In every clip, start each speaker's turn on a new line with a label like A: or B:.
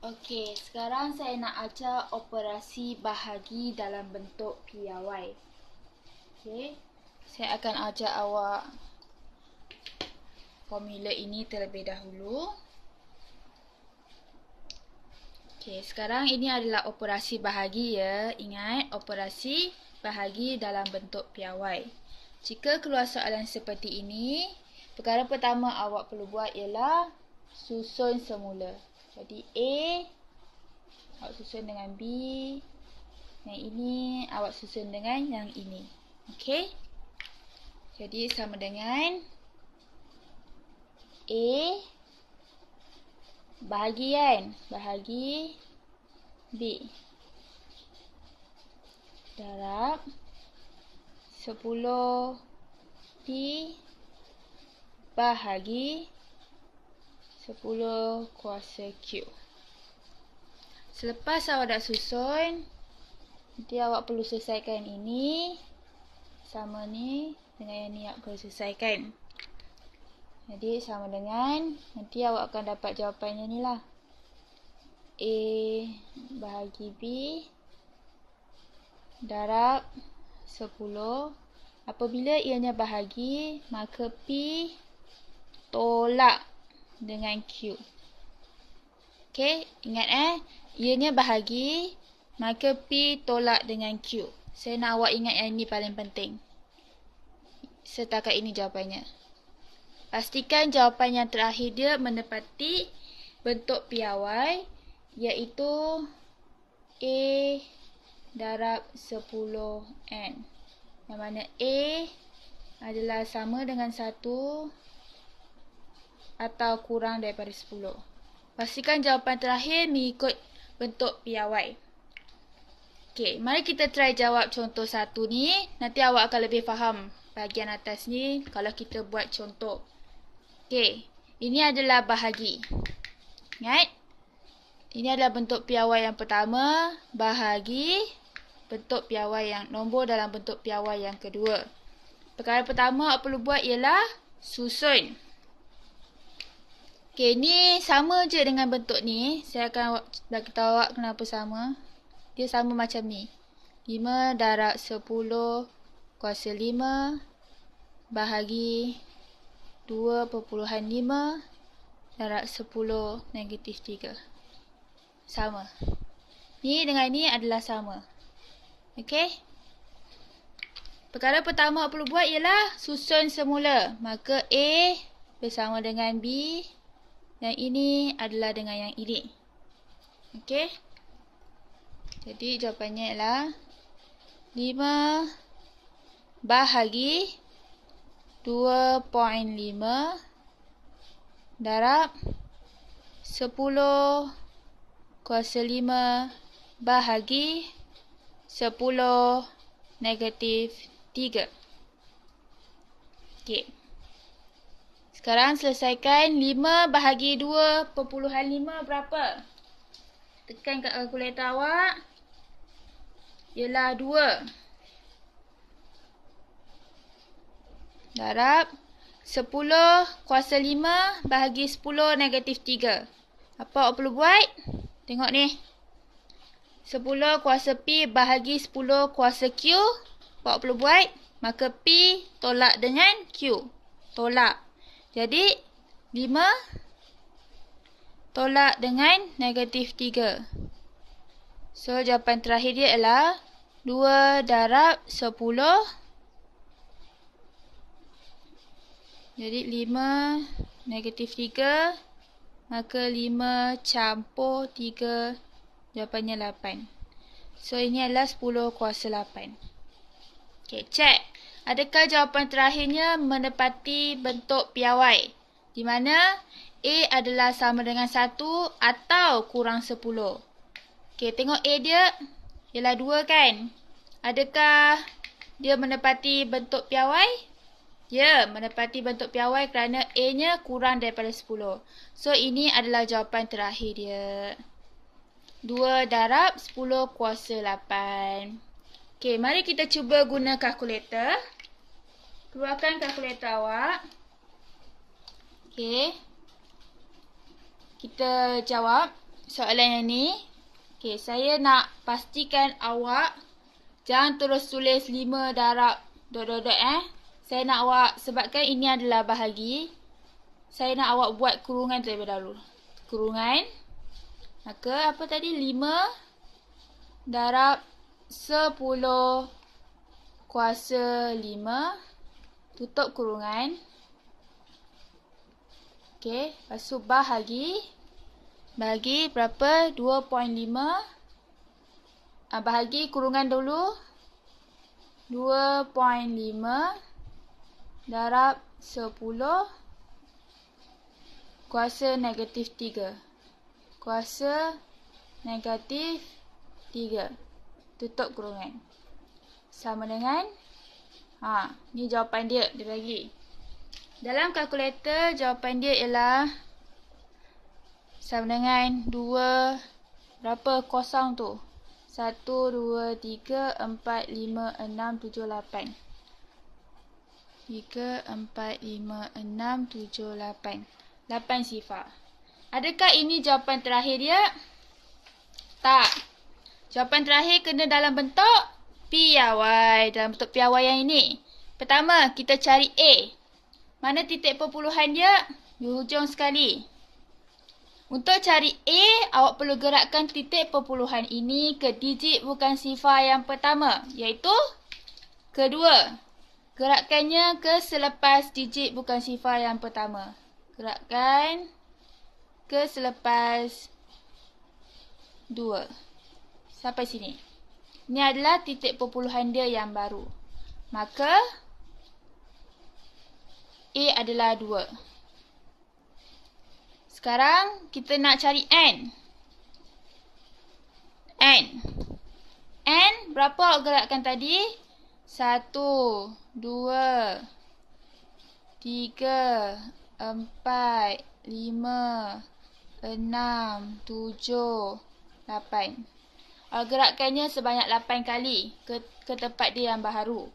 A: Okey, sekarang saya nak ajar operasi bahagi dalam bentuk piawai. Okey, saya akan ajar awak formula ini terlebih dahulu. Okey, sekarang ini adalah operasi bahagi ya. Ingat, operasi bahagi dalam bentuk piawai. Jika keluar soalan seperti ini, perkara pertama awak perlu buat ialah susun semula. Jadi A awak susun dengan B, yang ini awak susun dengan yang ini. Okey. Jadi sama dengan A bahagi kan? Bahagi B darab 10 P bahagi 10 kuasa Q. Selepas awak dah susun, nanti awak perlu selesaikan ini sama ni dengan yang ni awak perlu selesaikan. Jadi sama dengan, nanti awak akan dapat jawapannya ni lah. A bahagi B darab 10. Apabila ianya bahagi, maka P tolak dengan Q. Okey, ingat ianya bahagi, maka P tolak dengan Q. Saya nak awak ingat yang ini paling penting. Setakat ini jawapannya. Pastikan jawapan yang terakhir dia menepati bentuk piawai, iaitu A darab 10N. Yang mana A adalah sama dengan 1 atau kurang daripada 10. Pastikan jawapan terakhir mengikut bentuk piawai. Okey, mari kita try jawab contoh 1 ni. Nanti awak akan lebih faham bahagian atas ni kalau kita buat contoh. Okey, ini adalah bahagi. Ingat? Ini adalah bentuk piawai yang pertama, bahagi bentuk piawai yang nombor dalam bentuk piawai yang kedua. Perkara pertama awak perlu buat ialah susun. Okey, ni sama je dengan bentuk ni. Saya akan bagi tahu awak kenapa sama. Dia sama macam ni. 5 darab 10 kuasa 5 bahagi 2.5 darab 10 negatif 3. Sama. Ni dengan ni adalah sama. Okey. Perkara pertama awak perlu buat ialah susun semula. Maka A bersama dengan B. Yang ini adalah dengan yang ini. Okey. Jadi jawapannya ialah 5 bahagi 2.5 darab 10 kuasa 5 bahagi 10 negatif 3. Okey. Sekarang selesaikan 5 bahagi 2.5 berapa? Tekan kat kalkulator awak. Ialah 2. Darab 10 kuasa 5 bahagi 10 negatif 3. Apa awak perlu buat? Tengok ni. 10 kuasa P bahagi 10 kuasa Q. Apa awak perlu buat? Maka P tolak dengan Q. Tolak. Jadi 5 tolak dengan negatif 3. So jawapan terakhir dia ialah 2 darab 10. Jadi 5 negatif 3. Maka 5 campur 3. Jawapannya 8. So ini adalah 10 kuasa 8. Okey, cek. Adakah jawapan terakhirnya menepati bentuk piawai? Di mana A adalah sama dengan 1 atau kurang 10. Okey, tengok A dia ialah 2 kan? Adakah dia menepati bentuk piawai? Ya, menepati bentuk piawai kerana A-nya kurang daripada 10. So, ini adalah jawapan terakhir dia. 2 darab 10 kuasa 8. Okey, mari kita cuba guna kalkulator. Keluarkan kalkulator awak. Okey. Kita jawab. soalan yang ni. Okay, saya nak pastikan awak jangan terus tulis 5 darab dot. Saya nak awak, sebabkan ini adalah bahagi, saya nak awak buat kurungan terlebih dahulu. Kurungan. Maka apa tadi? 5 darab 10 kuasa 5. Tutup kurungan. Okey, lepas tu bahagi. Bahagi berapa? 2.5. Bahagi kurungan dulu. 2.5 darab 10 kuasa negatif 3. Kuasa negatif 3. Tutup kurungan. Sama dengan, ni jawapan dia bagi. Dalam kalkulator, jawapan dia ialah sama dengan 2, berapa kosong tu? 1, 2, 3, 4, 5, 6, 7, 8. 3, 4, 5, 6, 7, 8. 8 sifar. Adakah ini jawapan terakhir dia? Tak. Jawapan terakhir kena dalam bentuk piawai. Dalam bentuk piawai yang ini. Pertama, kita cari A. Mana titik perpuluhan dia? Di hujung sekali. Untuk cari A, awak perlu gerakkan titik perpuluhan ini ke digit bukan sifar yang pertama, iaitu kedua. Gerakkannya ke selepas digit bukan sifar yang pertama. Gerakkan ke selepas 2. Sampai sini. Ini adalah titik perpuluhan dia yang baru. Maka A adalah 2. Sekarang kita nak cari N. N berapa awak gerakkan tadi? 1, 2, 3, 4, 5, 6, 7, 8. Awak gerakkannya sebanyak 8 kali ke tempat dia yang baru.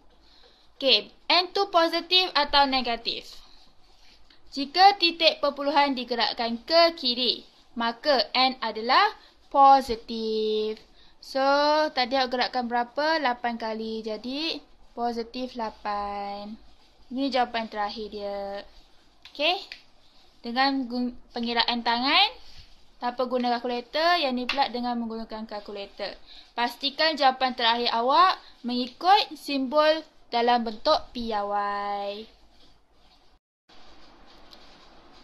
A: Okey, N tu positif atau negatif? Jika titik perpuluhan digerakkan ke kiri, maka N adalah positif. So, tadi awak gerakkan berapa? 8 kali. Jadi, positif 8. Ini jawapan terakhir dia. Okey? Dengan pengiraan tangan, tanpa guna kalkulator. Yang ni pula dengan menggunakan kalkulator. Pastikan jawapan terakhir awak mengikut simbol dalam bentuk piawai.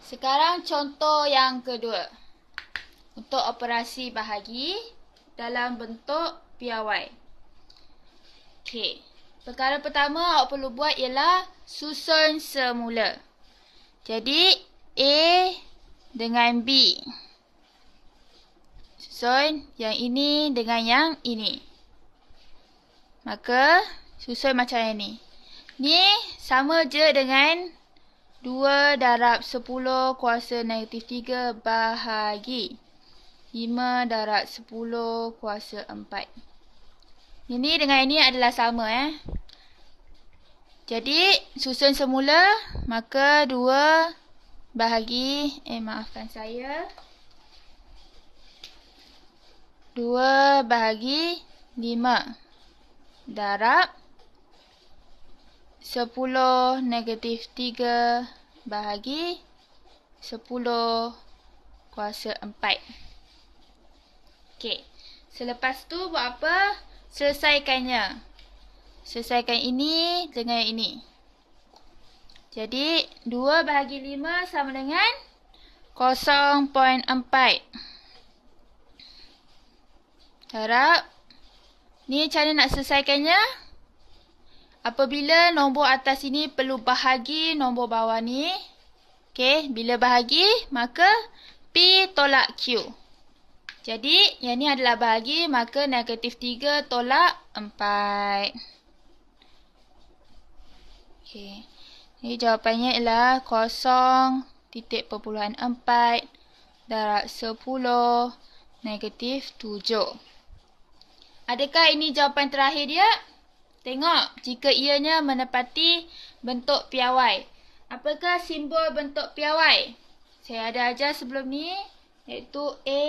A: Sekarang contoh yang kedua. Untuk operasi bahagi dalam bentuk piawai. Okey. Perkara pertama awak perlu buat ialah susun semula. Jadi A dengan B. Susun yang ini dengan yang ini. Maka susun macam ini. Ni sama je dengan 2 darab 10 kuasa negatif 3 bahagi 5 darab 10 kuasa 4. Ini dengan ini adalah sama. Jadi, susun semula. Maka 2 bahagi, maafkan saya. 2 bahagi 5 darab 10 negatif 3 bahagi 10 kuasa 4. Okey. Selepas tu buat apa? Selesaikannya. Selesaikan ini dengan ini. Jadi 2 bahagi 5 sama dengan 0.4. Harap. Ni cara nak selesaikannya. Apabila nombor atas ini perlu bahagi nombor bawah ni. Okey, bila bahagi, maka P tolak Q. Jadi, yang ni adalah bahagi, maka negatif 3 tolak 4. Okey. Jadi, jawapannya ialah 0.4 darab 10 negatif 7. Adakah ini jawapan terakhir dia? Tengok, jika ianya menepati bentuk piawai. Apakah simbol bentuk piawai? Saya ada ajar sebelum ni, iaitu A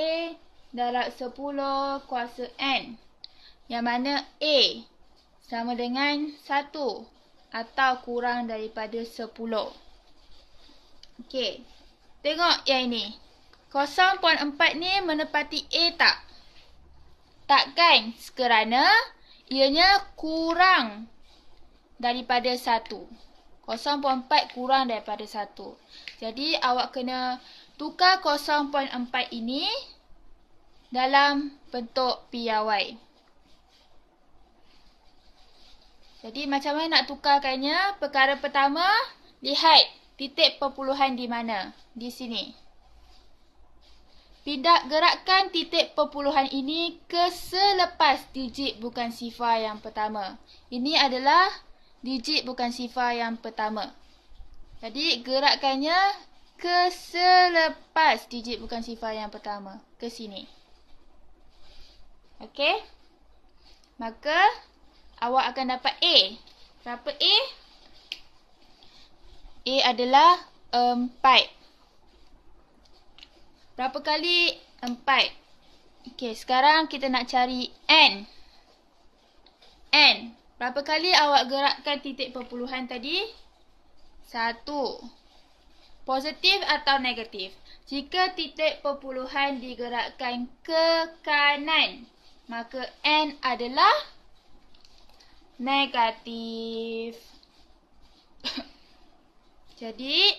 A: darab 10 kuasa N. Yang mana A sama dengan 1 atau kurang daripada 10. Okey. Tengok yang ini. 0.4 ni menepati A tak? Takkan, kerana ianya kurang daripada 1. 0.4 kurang daripada 1. Jadi awak kena tukar 0.4 ini dalam bentuk piawai. Jadi macam mana nak tukarkannya? Perkara pertama, lihat titik perpuluhan di mana? Di sini. Gerakkan titik perpuluhan ini ke selepas digit bukan sifar yang pertama. Ini adalah digit bukan sifar yang pertama. Jadi gerakkannya ke selepas digit bukan sifar yang pertama. Ke sini. Okey. Maka awak akan dapat A. Berapa A? A adalah 4. Berapa kali 4? Okey, sekarang kita nak cari N. N. Berapa kali awak gerakkan titik perpuluhan tadi? 1. Positif atau negatif? Jika titik perpuluhan digerakkan ke kanan, maka N adalah negatif. Jadi,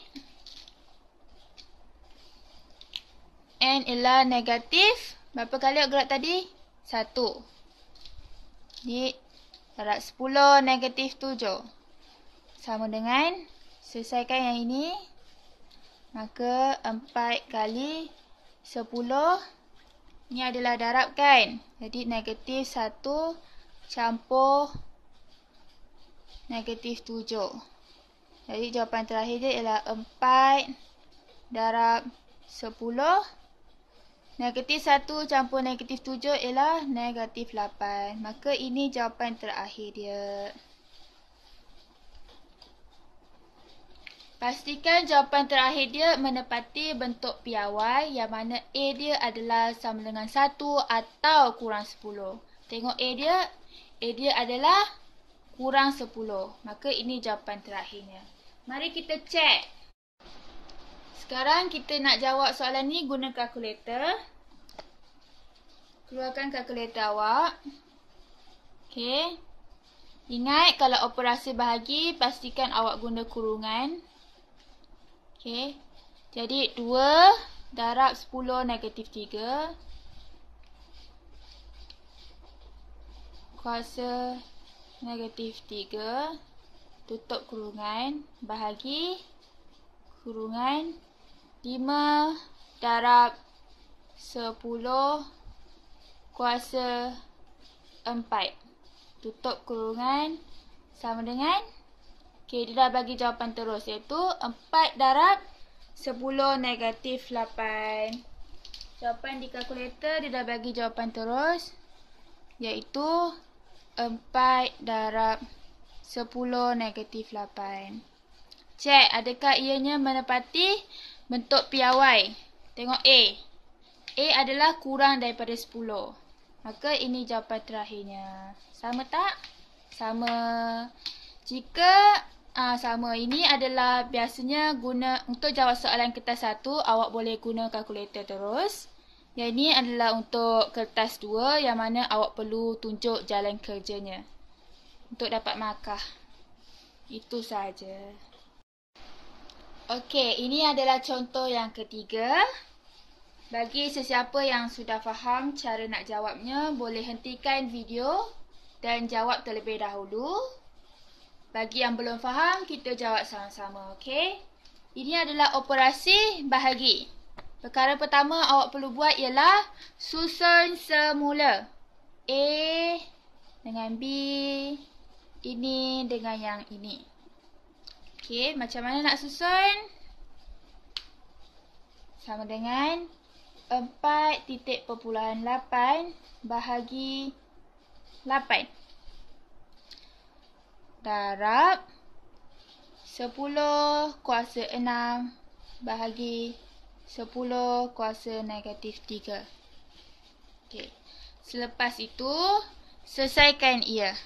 A: N ialah negatif. Berapa kali awak gerak tadi? 1. Jadi, darab 10 negatif 7. Sama dengan, selesaikan yang ini. Maka 4 kali 10. Ini adalah darabkan. Jadi, negatif 1 campur negatif 7. Jadi jawapan terakhir dia ialah 4 darab 10. Negatif 1 campur negatif 7 ialah negatif 8. Maka ini jawapan terakhir dia. Pastikan jawapan terakhir dia menepati bentuk piawai yang mana A dia adalah sama dengan 1 atau kurang 10. Tengok A dia adalah kurang 10. Maka ini jawapan terakhirnya. Mari kita cek. Sekarang kita nak jawab soalan ni guna kalkulator. Keluarkan kalkulator awak. Okey. Ingat kalau operasi bahagi pastikan awak guna kurungan. Okey. Jadi 2 darab 10 negatif 3 kuasa negatif 3 tutup kurungan bahagi kurungan 5 darab 10 kuasa 4 tutup kurungan sama dengan okey, dia dah bagi jawapan terus iaitu 4 darab 10 negatif 8. Jawapan di kalkulator dia dah bagi jawapan terus iaitu 4 darab 10 negatif 8. Cek adakah ianya menepati bentuk piawai. Tengok A. A adalah kurang daripada 10. Maka ini jawapan terakhirnya. Sama tak? Sama. Jika sama, ini adalah biasanya guna untuk jawab soalan kertas 1, awak boleh guna kalkulator terus. Yang ini adalah untuk kertas 2 yang mana awak perlu tunjuk jalan kerjanya untuk dapat markah. Itu sahaja. Okey, ini adalah contoh yang ketiga. Bagi sesiapa yang sudah faham cara nak jawabnya, boleh hentikan video dan jawab terlebih dahulu. Bagi yang belum faham, kita jawab sama-sama, okey? Ini adalah operasi bahagi. Perkara pertama awak perlu buat ialah susun semula. A dengan B, ini dengan yang ini. Okey, macam mana nak susun? Sama dengan 4.8 bahagi 8. Darab 10 kuasa 6 bahagi 10 kuasa negatif 3. Okey. Selepas itu, selesaikan ia.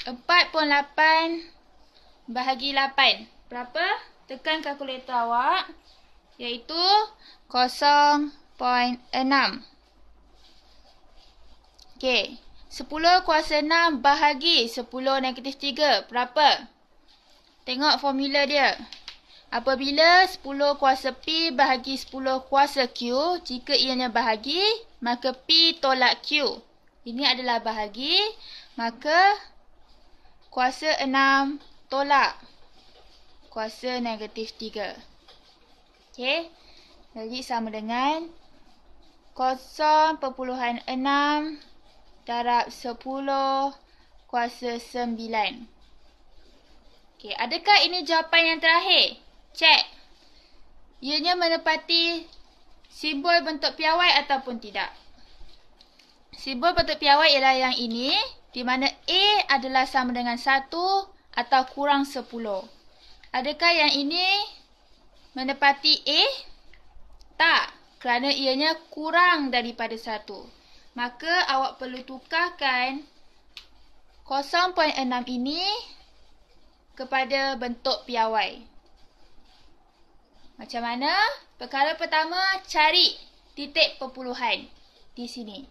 A: 4.8 bahagi 8. Berapa? Tekan kalkulator awak. Iaitu 0.6. Okey. 10 kuasa 6 bahagi 10 negatif 3. Berapa? Tengok formula dia. Apabila 10 kuasa P bahagi 10 kuasa Q, jika ianya bahagi, maka P tolak Q. Ini adalah bahagi, maka kuasa 6 tolak kuasa negatif 3. Okey. Jadi sama dengan 0.6 darab 10 kuasa 9. Okey, adakah ini jawapan yang terakhir? Cek. Ianya menepati simbol bentuk piawai ataupun tidak. Simbol bentuk piawai ialah yang ini, di mana A adalah sama dengan 1 atau kurang 10. Adakah yang ini menepati A? Tak, kerana ianya kurang daripada 1. Maka awak perlu tukarkan 0.6 ini kepada bentuk piawai. Macam mana? Perkara pertama, cari titik perpuluhan di sini.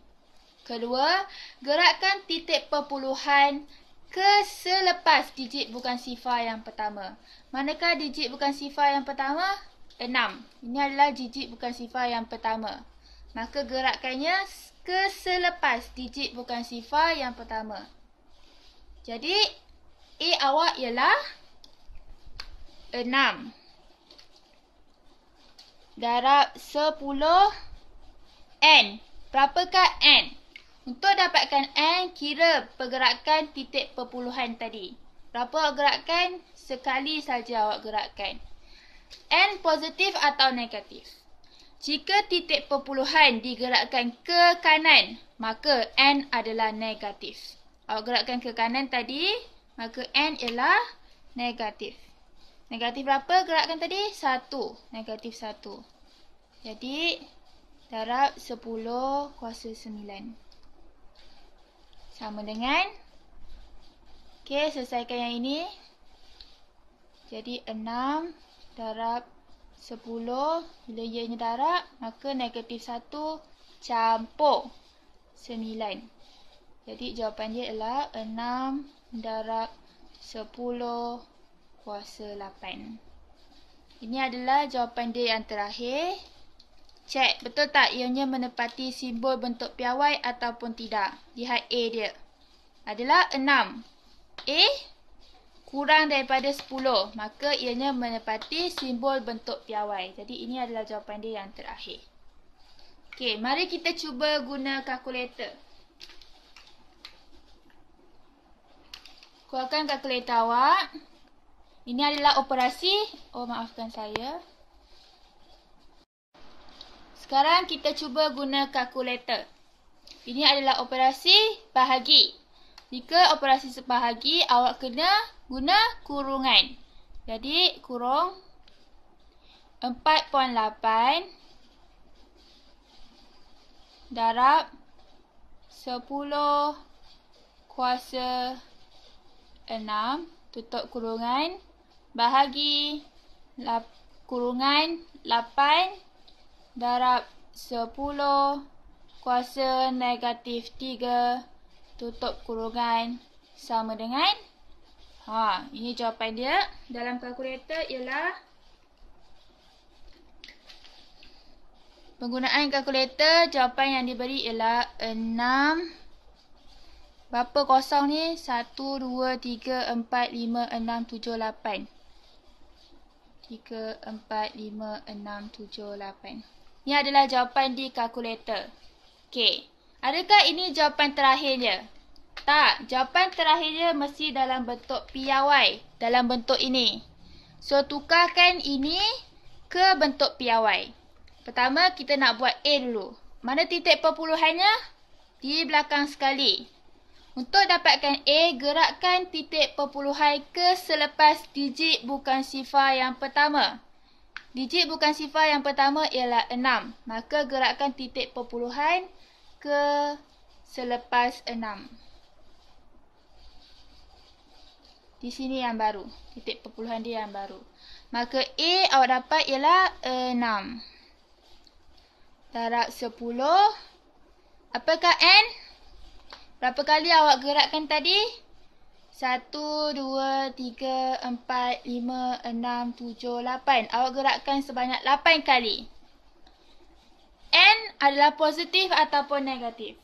A: Kedua, gerakkan titik perpuluhan ke selepas digit bukan sifar yang pertama. Manakah digit bukan sifar yang pertama? 6. Ini adalah digit bukan sifar yang pertama. Maka gerakkannya ke selepas digit bukan sifar yang pertama. Jadi, A awak ialah 6. Darab 10 N. Berapakah N? Untuk dapatkan N, kira pergerakan titik perpuluhan tadi. Berapa awak gerakkan? Sekali saja awak gerakkan. N positif atau negatif? Jika titik perpuluhan digerakkan ke kanan, maka N adalah negatif. Awak gerakkan ke kanan tadi, maka N ialah negatif. Negatif berapa gerakkan tadi? 1. Negatif 1. Jadi, darab 10 kuasa 9. Sama dengan. Okey, selesaikan yang ini. Jadi, 6 darab 10. Bila ianya darab, maka negatif 1 campur 9. Jadi, jawapan dia ialah 6 darab 10 kuasa 8. Ini adalah jawapan dia yang terakhir. Cek betul tak ianya menepati simbol bentuk piawai ataupun tidak. Lihat A dia. Adalah 6. A kurang daripada 10. Maka ianya menepati simbol bentuk piawai. Jadi ini adalah jawapan dia yang terakhir. Okey, mari kita cuba guna kalkulator. Keluarkan kalkulator awak. Ini adalah operasi. Oh, maafkan saya. Sekarang kita cuba guna kalkulator. Ini adalah operasi bahagi. Jika operasi bahagi, awak kena guna kurungan. Jadi, kurung 4.8 darab 10 kuasa 6 tutup kurungan bahagi kurungan 8 darab 10 kuasa negatif 3 tutup kurungan sama dengan ini jawapan dia dalam kalkulator ialah penggunaan kalkulator. Jawapan yang diberi ialah 6. Berapa kosong ni? 1, 2, 3, 4, 5, 6, 7, 8. 3, 4, 5, 6, 7, 8. Ini adalah jawapan di kalkulator. Okey. Adakah ini jawapan terakhirnya? Tak. Jawapan terakhirnya mesti dalam bentuk piawai. Dalam bentuk ini. So, tukarkan ini ke bentuk piawai. Pertama, kita nak buat A dulu. Mana titik perpuluhannya? Di belakang sekali. Untuk dapatkan A, gerakkan titik perpuluhan ke selepas digit bukan sifar yang pertama. Digit bukan sifar yang pertama ialah 6. Maka gerakkan titik perpuluhan ke selepas 6. Di sini yang baru. Titik perpuluhan dia yang baru. Maka A awak dapat ialah 6. Darab 10. Apakah N? Berapa kali awak gerakkan tadi? 1, 2, 3, 4, 5, 6, 7, 8. Awak gerakkan sebanyak 8 kali. N adalah positif ataupun negatif.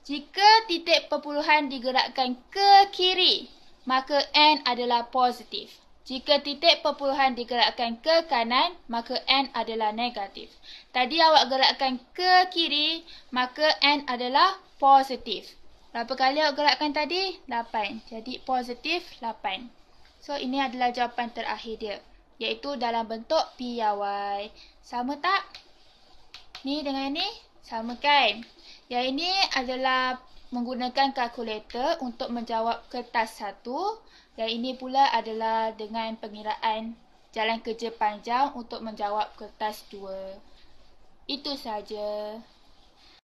A: Jika titik perpuluhan digerakkan ke kiri, maka N adalah positif. Jika titik perpuluhan digerakkan ke kanan, maka N adalah negatif. Tadi awak gerakkan ke kiri, maka N adalah positif. Berapa kali awak gerakkan tadi? 8. Jadi positif 8. So, ini adalah jawapan terakhir dia. Iaitu dalam bentuk PY. Sama tak? Ni dengan ni? Sama kan? Yang ini adalah menggunakan kalkulator untuk menjawab kertas 1. Yang ini pula adalah dengan pengiraan jalan kerja panjang untuk menjawab kertas 2. Itu saja.